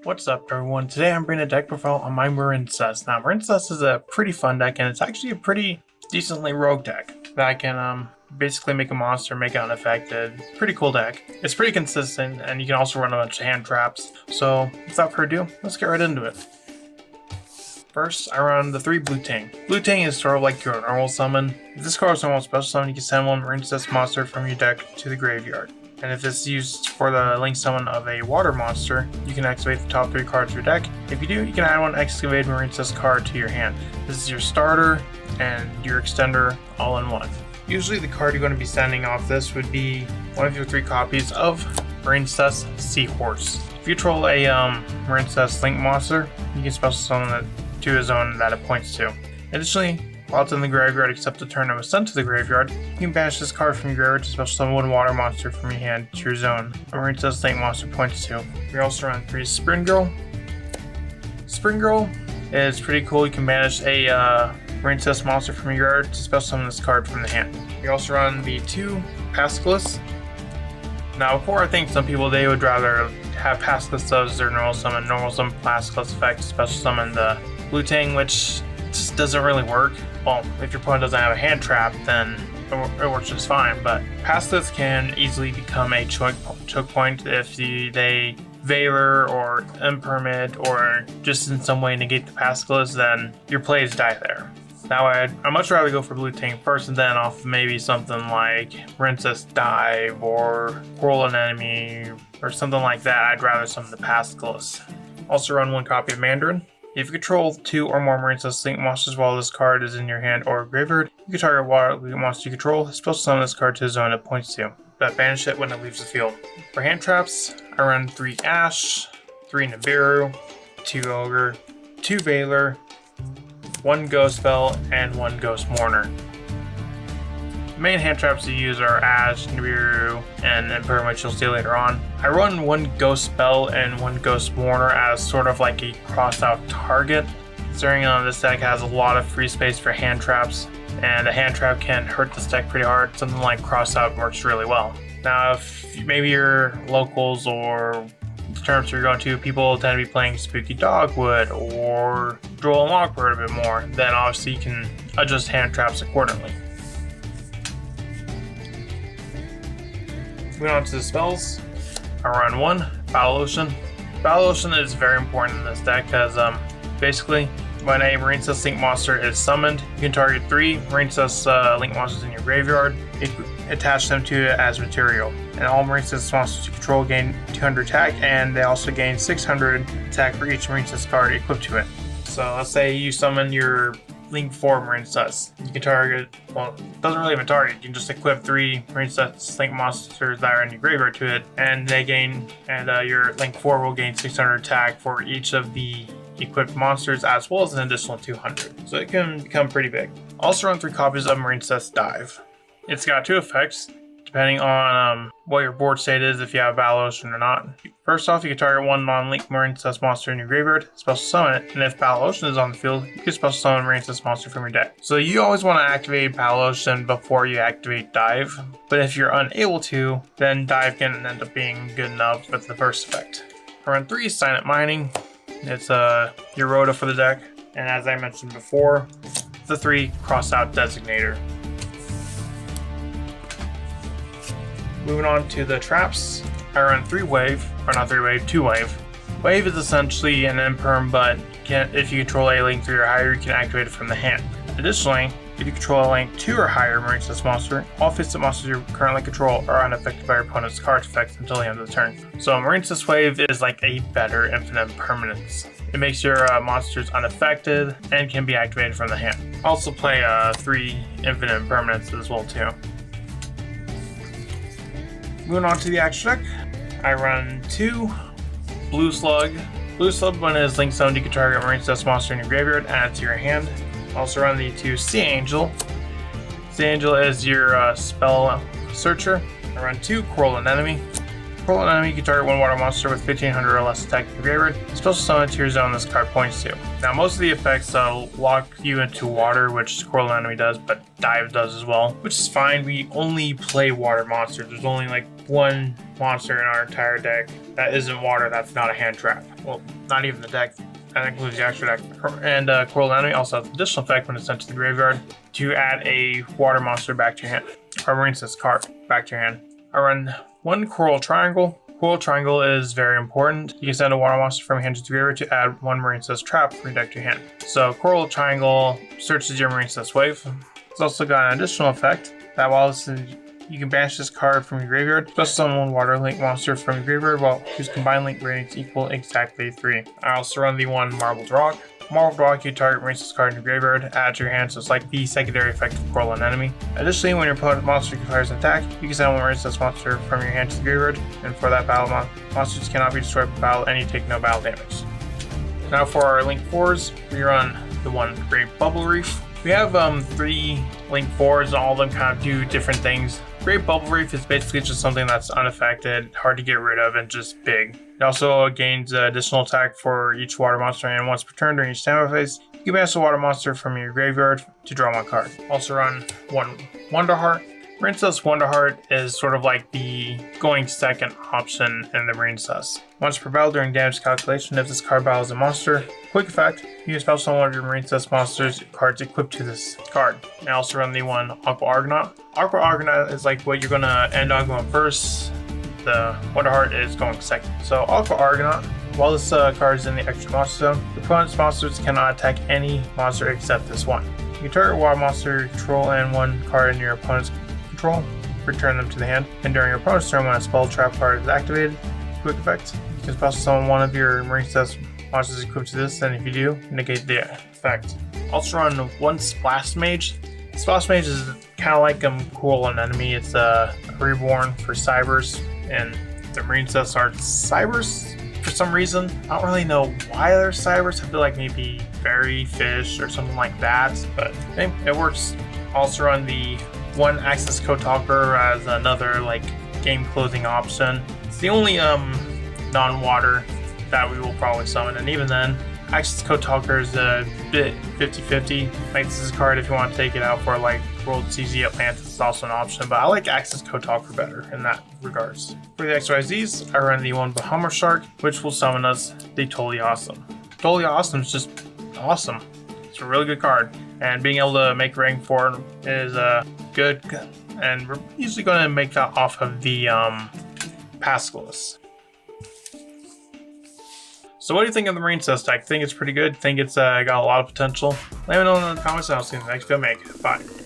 What's up, everyone? Today I'm bringing a deck profile on my Marincess. Now, Marincess is a pretty fun deck, and it's actually a pretty decently rogue deck that can basically make a monster, make it unaffected. Pretty cool deck. It's pretty consistent, and you can also run a bunch of hand traps. So, without further ado, let's get right into it. First, I run the 3 Blue Tang. Blue Tang is sort of like your normal summon. If this card is normal special summon, you can send one Marincess monster from your deck to the graveyard. And if it's used for the link summon of a water monster, you can activate the top 3 cards of your deck. If you do, you can add one excavated Marincess card to your hand. This is your starter and your extender all in one. Usually the card you're going to be sending off this would be one of your 3 copies of Marincess Seahorse. If you control a Marincess link monster, you can special summon it to a zone that it points to. Additionally, while it's in the graveyard except the turn it was sent to the graveyard, you can banish this card from your graveyard to special summon one water monster from your hand to your zone a Marincess link monster points to. We also run 3 Spring Girl. Spring Girl is pretty cool. You can banish a Marincess monster from your yard to special summon this card from the hand. We also run the 2 Pascalis. Now, before I think some people they would rather have Pascalis as their normal summon Pascalis effect to special summon the Blue Tang, which just doesn't really work. Well, if your opponent doesn't have a hand trap, then it works just fine, but Pascalis can easily become a choke point if they Veiler or Impermit or just in some way negate the Pascalis, then your plays die there. Now I'd much rather go for Blue Tang first and then off maybe something like Marincess Dive or Whirl an Enemy or something like that. I'd rather summon the Pascalis. Also run 1 copy of Mandarin. If you control 2 or more Marincess link monsters while this card is in your hand or graveyard, you can target water monster you control, special summon this card to the zone it points to, but banish it when it leaves the field. For hand traps, I run 3 Ash, 3 Nibiru, 2 Ogre, 2 Veiler, 1 Ghost Spell, and 1 Ghost Mourner. The main hand traps to use are Ash, Nibiru, and Impermit, which you'll see later on. I run 1 Ghost Spell and 1 Ghost Mourner as sort of like a crossed out target. Considering this deck has a lot of free space for hand traps, and a hand trap can hurt this deck pretty hard. Something like cross out works really well. Now, if maybe your locals or the tournaments you're going to, people tend to be playing Spooky Dogwood or Droll and Lockbird a bit more, then obviously you can adjust hand traps accordingly. Moving on to the spells, I run 1 Battle Ocean. Battle Ocean is very important in this deck because basically when a Marincess link monster is summoned, you can target 3 Marincess link monsters in your graveyard, attach them to it as material. And all Marincess monsters you control gain 200 attack, and they also gain 600 attack for each Marincess card equipped to it. So let's say you summon your Link 4 Marincess. You can target, well, it doesn't really have a target. You can just equip 3 Marincess link monsters that are in your graveyard to it, and they gain, and your Link 4 will gain 600 attack for each of the equipped monsters, as well as an additional 200. So it can become pretty big. Also run 3 copies of Marincess Dive. It's got 2 effects, depending on what your board state is, if you have Battle Ocean or not. First off, you can target 1 non-link Marincess monster in your graveyard, special summon it, and if Battle Ocean is on the field, you can special summon Marincess monster from your deck. So you always want to activate Battle Ocean before you activate Dive, but if you're unable to, then Dive can end up being good enough with the first effect. I run 3 Silent Mining. It's your Rhoda for the deck, and as I mentioned before, the 3 Cross Out Designator. Moving on to the traps, I run 3 Wave, or not 3 Wave, 2 Wave. Wave is essentially an imperm, but if you control a link 3 or higher, you can activate it from the hand. Additionally, if you control a link 2 or higher Marincess monster, all face-up monsters you currently control are unaffected by your opponent's card effects until the end of the turn. So Marincess Wave is like a better infinite permanence. It makes your monsters unaffected and can be activated from the hand. Also play 3 infinite permanents as well too. Moving on to the action deck, I run 2 Blue Slug. Blue Slug, when it is link summoned, you can target a Marincess monster in your graveyard, add it to your hand. Also run the 2 Sea Angel. Sea Angel is your spell searcher. I run 2 Whirl an Enemy. Whirl an Enemy, you can target 1 water monster with 1500 or less attack in your graveyard. Special summon to your zone this card points to. Now most of the effects lock you into water, which Whirl an Enemy does, but Dive does as well, which is fine. We only play water monsters. There's only like 1 monster in our entire deck that isn't water, that's not a hand trap. Well, not even the deck. That includes the extra deck. And Coral Enemy also has an additional effect when it's sent to the graveyard to add a water monster back to your hand. Or Marincess card back to your hand. I run one Coral Triangle. Coral Triangle is very important. You can send a water monster from your hand to the graveyard to add one Marincess trap from your deck to your hand. So Coral Triangle searches your Marincess wave. It's also got an additional effect that while you can banish this card from your graveyard, special summon one water link monster from your graveyard while whose combined link ratings equal exactly 3. I also run the one Marbled Rock. Marbled Rock, you target Marincess card in your graveyard, add to your hand, so it's like the secondary effect of Coral Enemy. Additionally, when your opponent monster fires an attack, you can send one Marincess monster from your hand to the graveyard, and for that battle, monsters cannot be destroyed by battle and you take no battle damage. Now for our Link 4s, we run the one Great Bubble Reef. We have 3 Link 4s, and all of them kind of do different things. Great Bubble Reef is basically just something that's unaffected, hard to get rid of, and just big. It also gains additional attack for each water monster, and once per turn during each standby phase, you can banish a water monster from your graveyard to draw one card. Also run one Wonder Heart. Marincess Wonder Heart is sort of like the going second option in the Marincess. Once per battle during damage calculation, if this card battles a monster, quick effect, you can special summon one of your Marincess monsters cards equipped to this card. And also run the one Aqua Argonaut. Aqua Argonaut is like what you're going to end on going first. The Wonder Heart is going second. So Aqua Argonaut, while this card is in the extra monster zone, the opponent's monsters cannot attack any monster except this one. You can target water monster control and one card in your opponent's control, return them to the hand, and during your opponent's turn when a spell trap card is activated, quick effect, you can special summon one of your Marincess monsters equipped to this, and if you do, negate the effect. Also run one Splash Mage. Splash Mage is kind of like Coral Enemy. It's a reborn for Cybers, and the Marincess are Cybers for some reason. I don't really know why they're Cybers. I feel like maybe Fairy Fish or something like that, but hey, it works. Also run the one Access Code Talker as another like game closing option. It's the only non-water that we will probably summon, and even then, Access Code Talker is a bit 50-50. Like this is a card if you want to take it out for like World CZ Atlantis, it's also an option, but I like Access Code Talker better in that regards. For the XYZs, I run the one Bahamut Shark, which will summon us the Totally Awesome. Totally Awesome is just awesome. It's a really good card, and being able to make rank 4 is good, and we're usually going to make that off of the Pascalis. So what do you think of the Marincess deck? Think it's pretty good? Think it's got a lot of potential? Let me know in the comments and I'll see you in the next video. Bye.